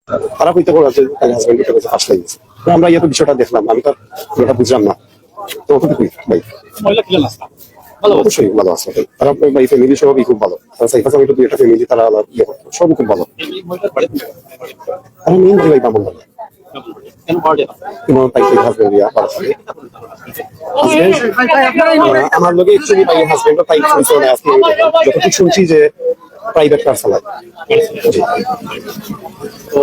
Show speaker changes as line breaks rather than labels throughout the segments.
তারা কইতে করেছে তার হাজবেন্ডের কাছে ফাঁস লাগিয়েছে। আমরা ইয়ে তো বিষয়টা দেখলাম, আমি তো এটা বুঝলাম না। তো ওটুকুই ভাই, অবশ্যই ভালো আছে ভাই। তারা ভাই ফ্যামিলি সবই খুব ভালো। সাইফা সামি তো একটা ফ্যামিলি, তারা ইয়ে করতো, সবই খুব ভালো। আমি মেইন ভাই বামন ভাই কোনো তাইতে হাজবেন্ড ইয়া ভালো থাকে। আমার লোকে একচুয়ালি ভাই হাজবেন্ডও তাই শুনছে না আজকে, যতটুকু শুনছি যে প্রাইভেট কার চালায়। জি।
তো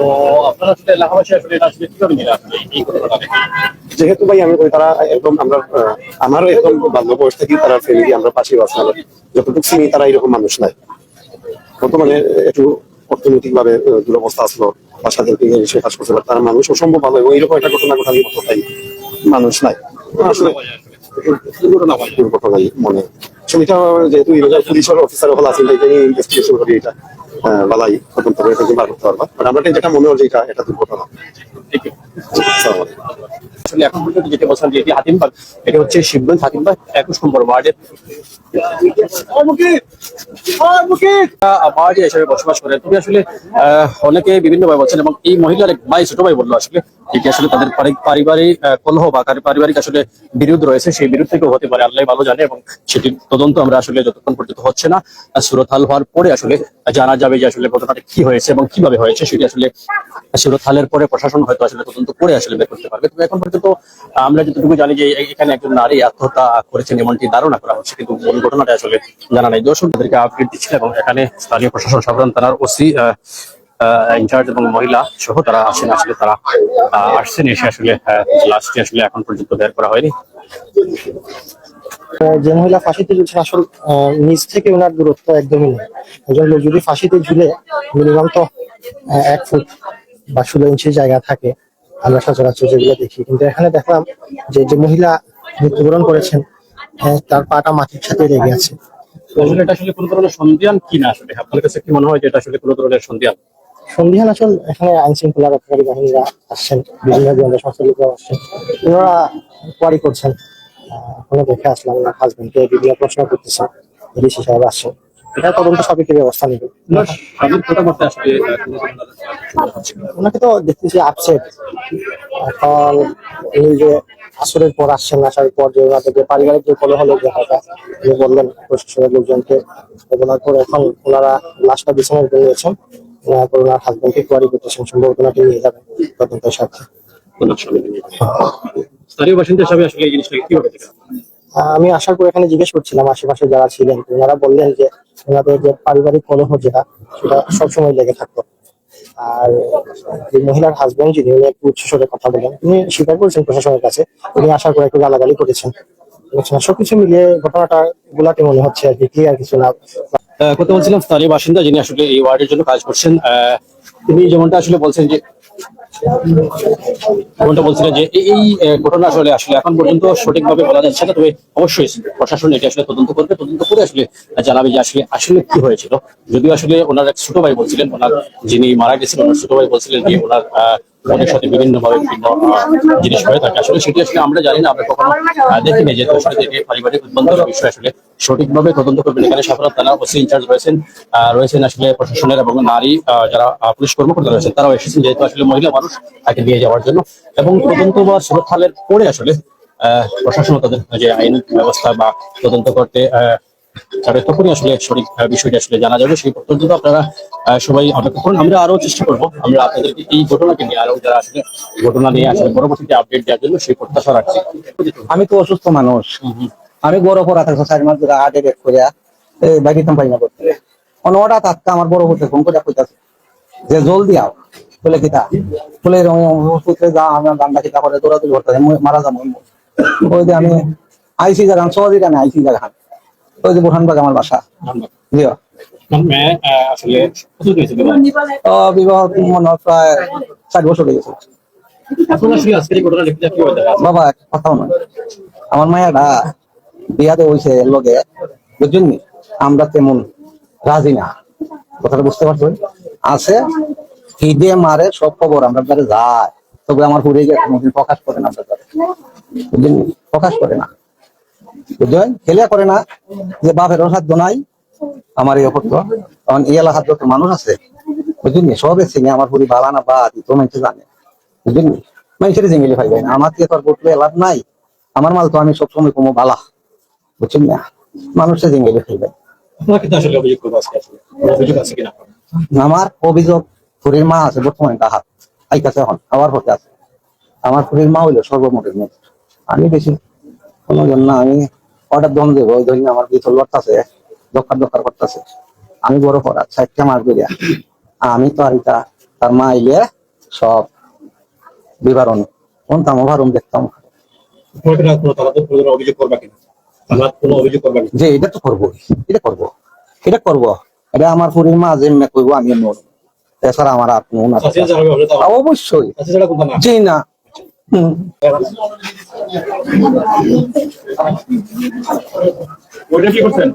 আপনারা আসলে এলাকাবাসী আসলে এটা আসলে কিভাবে নিলেন এই ঘটনাটা?
যেহেতু ভাই আমি বলি তারা একদম আমরা আমারও একদম বাল্য বয়স থেকে তারা ফ্যামিলি, আমরা পাশেই আছি, যতটুকু চিনি তারা এরকম মানুষ নাই। বর্তমানে একটু অর্থনৈতিক ভাবে দুরবস্থা আসলো, বাসাদেরকে সে কাজ করছে, তারা মানুষ অসম্ভব ভালো এবং এইরকম একটা ঘটনা ঘটানোর মতো তাই মানুষ নাই আসলে। দুর্ঘটনাই মনে ছবিটা, যেহেতু পুলিশের অফিসার হল আছেন, এটা নিয়ে ইনভেস্টিগেশন করি, এটা বালাই তদন্ত করে বার করতে পারবা। আমরা যেটা মনে হয় যে এটা দুর্ঘটনা।
আসলে এখন পর্যন্ত যেটা বলছিলাম যে এটি হাতিমবাগ, এটা হচ্ছে শিবগঞ্জ হাতিমবাগ 21 নম্বর ওয়ার্ডের ওয়ার্ডে হিসেবে বসবাস করে। তুমি আসলে অনেকে বিভিন্ন ভাবে বলছেন এবং এই মহিলার এক ভাই, ছোট ভাই বললো আসলে এটি আসলে তাদের পারিবারিক কলহ বা পারিবারিক আসলে বিরোধ রয়েছে, সেই বিরোধ থেকেও হতে পারে, আল্লাহ ভালো জানে। এবং সেটির তদন্ত আমরা আসলে যতক্ষণ পর্যন্ত হচ্ছে না, সুরতহাল হওয়ার পরে আসলে জানা যাবে যে আসলে ঘটনাটা কি হয়েছে এবং কিভাবে হয়েছে। সেটি আসলে সুরতহালের পরে প্রশাসন হয়তো আসলে তদন্ত করে আসলে বের করতে পারবে। তবে এখন পর্যন্ত আমরা যতটুকু জানি যে এখানে একজন নারী আত্মহত্যা করেছেন এমনটি ধারণা করা হচ্ছে, কিন্তু মূল ঘটনাটা আসলে জানা নাই। দর্শক তাদেরকে আপডেট দিচ্ছিল এবং এখানে স্থানীয় প্রশাসন, সাধারণ থানার ওসি ইনচার্জ এবং মহিলা সহ তারা আসেন। আসলে তারা আসছেন, এসে আসলে লাস্টে আসলে এখন পর্যন্ত বের করা হয়নি।
যে মহিলা ফাঁসিতে ঝুলছেন, আসল নিচ থেকে ওনার দূরত্ব একদমই নেই। একজন লোক যদি ফাঁসিতে ঝুলে মিনিমাম তো 1 ফুট বা 16 ইঞ্চি জায়গা থাকে, আমরা সচরাচর যেগুলো দেখি। কিন্তু এখানে দেখলাম যে মহিলা মৃত্যুবরণ করেছেন, তার পাটা মাটির সাথে লেগে আছে।
আসলে এটা আসলে কোনো ধরনের সন্ধান কিনা, আসলে আপনার কাছে কি মনে হয় যে এটা আসলে কোনো ধরনের সন্ধান?
সন্ধিহান আসল এখানে আইন শৃঙ্খলা রক্ষাকারী বাহিনীরা আসছেন, বিভিন্ন গোয়েন্দা সংস্থার লোকরা আসছেন, ওনারা কোয়ারি করছেন। ওখানে দেখে আসলাম ওনার হাজবেন্ডকে বিভিন্ন প্রশ্ন করতেছেন, ডিসি সাহেব আসছেন, এটা তদন্ত সাপেক্ষে ব্যবস্থা নেবে। ওনাকে তো দেখতেছি আপসেট। এখন এই যে আসরের পর আসছেন, আসার পর যে ওনাদের পারিবারিক যে কলহ হলো, জায়গাটা উনি বললেন প্রশাসনের লোকজনকে বলার পর এখন ওনারা লাশটা বিছানায় নিয়েছেন। ওনার হাজবেন্ডকে কোয়ারি করতেছেন, সম্ভবত ওনাকে নিয়ে যাবেন তদন্তের সাথে।
স্থানীয় বাসিন্দা হিসাবে আসলে এই জিনিসটা কিভাবে দেখেন?
আমি আসার পর এখানে জিজ্ঞেস করছিলাম আশেপাশে যারা ছিলেন, ওনারা বললেন যে ওনাদের যে পারিবারিক কলহ যেটা, সেটা সবসময় লেগে থাকতো। আর এই মহিলার হাজবেন্ড যিনি, উনি একটু উচ্চস্বরে কথা বলেন, তিনি স্বীকার করেছেন প্রশাসনের কাছে উনি আসার পর একটু গালাগালি করেছেন। সবকিছু মিলিয়ে ঘটনাটা গুলাতে মনে হচ্ছে আর কি, ক্লিয়ার কিছু না।
কথা বলছিলাম স্থানীয় বাসিন্দা যিনি আসলে এই ওয়ার্ডের জন্য কাজ করছেন, তিনি যেমনটা আসলে বলছেন যে বলছিলেন যে এই ঘটনা আসলে এখন পর্যন্ত সঠিকভাবে বলা যাচ্ছে না। তবে অবশ্যই প্রশাসন এটি আসলে তদন্ত করবে, তদন্ত করে আসলে জানাবে যে আসলে কি হয়েছিল। যদিও আসলে ওনার এক ছোট ভাই বলছিলেন, ওনার যিনি মারা গেছিলেন ওনার ছোট ভাই বলছিলেন যে ওনার ওদের সাথে বিভিন্ন ভাবে বিভিন্ন জিনিস হয়ে থাকে। আসলে সেটি আসলে আমরা জানি না, আমরা কখনো দেখিনি, যেহেতু আসলে পারিবারিক উদ্বন্ধের বিষয় আসলে সঠিকভাবে তদন্ত করবেন। এখানে সাধারণ থানা ওসি ইনচার্জ রয়েছেন আসলে প্রশাসনের এবং নারী যারা পুলিশ কর্মকর্তা রয়েছেন, তারাও এসেছেন, যেহেতু আসলে মহিলা মানুষ তাকে নিয়ে যাওয়ার জন্য। এবং তদন্ত বা সুরতহালের পরে আসলে প্রশাসন তাদের যে আইন ব্যবস্থা বা তদন্ত করতে তাদের তখনই আসলে সঠিক বিষয়টি আসলে জানা যাবে। সেই পর্যন্ত আপনারা সবাই অপেক্ষা করুন। আমরা আরো চেষ্টা করবো, আমরা আপনাদেরকে এই ঘটনাকে নিয়ে আরো যারা আসলে ঘটনা নিয়ে আসলে পরবর্তীতে আপডেট দেওয়ার জন্য সেই প্রত্যাশা রাখছি।
আমি তো অসুস্থ মানুষ, আমি বড় পড়া থাকবো 4 মাস ধরে আগে বের করিয়া বাকি পাই না করতে। অনটা তাৎকা আমার বড় হতে ফোন করে কইতাছে যে জলদি আও, বলে কিতা বলে পুত্রে যা আমার গান্ডা কিতা করে দৌড়াদৌড়ি করতে মারা যাবো। ওই যে আমি আইসি জায়গা সহজে জানি আইসি জায়গা, ওই যে বোরহানবাগ আমার বাসা। জিও বিবাহ মনে হয় প্রায় 4 বছর হয়ে গেছে। বাবা কথাও নয়, আমার মায়েরা বিয়াতে হয়েছে লগে, বুঝছেন, আমরা তেমন রাজি না, কথাটা বুঝতে পারছেন। আছে হিডে মারে সব খবর আমরা যাই, তবে আমার পুরে প্রকাশ করে না, বুঝলেন, প্রকাশ করে না, বুঝলেন, খেলিয়া করে না যে বাপের সাধ্য নাই আমার ইয়ে করতো। কারণ এই এলাকার যত মানুষ আছে বুঝলি সবে চিনি আমার পুরি বালা না বা তো মানুষ জানে বুঝলি মানুষের জেঙ্গেলি ভাই না আমার দিয়ে তো আর বটলে লাভ নাই আমার মাল তো আমি সবসময় কোনো বালা বুঝছেন না মানুষের জেঙ্গেলি খাইবে
আপনারা কিন্তু আসলে অভিযোগ করবো আজকে আসলে কোনো অভিযোগ আছে কিনা
আমার অভিযোগ পুরীর মা আছে বর্তমানে ডাহাত এই কাছে এখন আবার হতে আছে আমার পুরীর মা হইলো সর্বমোটের মধ্যে আমি বেশি কোনো জন না আমি অর্ডার দম দেবো ওই ধরনের আমার বিথল করতেছে দরকার করতেছে আমি বড় করা 60টা মাস ধরিয়া আমি তো আর এটা তার মা আইলে সব বিবরণ কোনটাম ওভারণ দেখতাম
আপনারা কোনো তদন্ত করে অভিযোগ করবা কিনা আমরা কোনো অভিযোগ করবা কিনা
যে এটা তো করবো এটা করবো এটা আমার পুরীর মা যে করবো আমি মরবো এছাড়া আমার আর কোনো
চাচিয়া যারা হবে তো
অবশ্যই
চাচিয়া যারা কোনটা না
জি না
ওইটা কি করছেন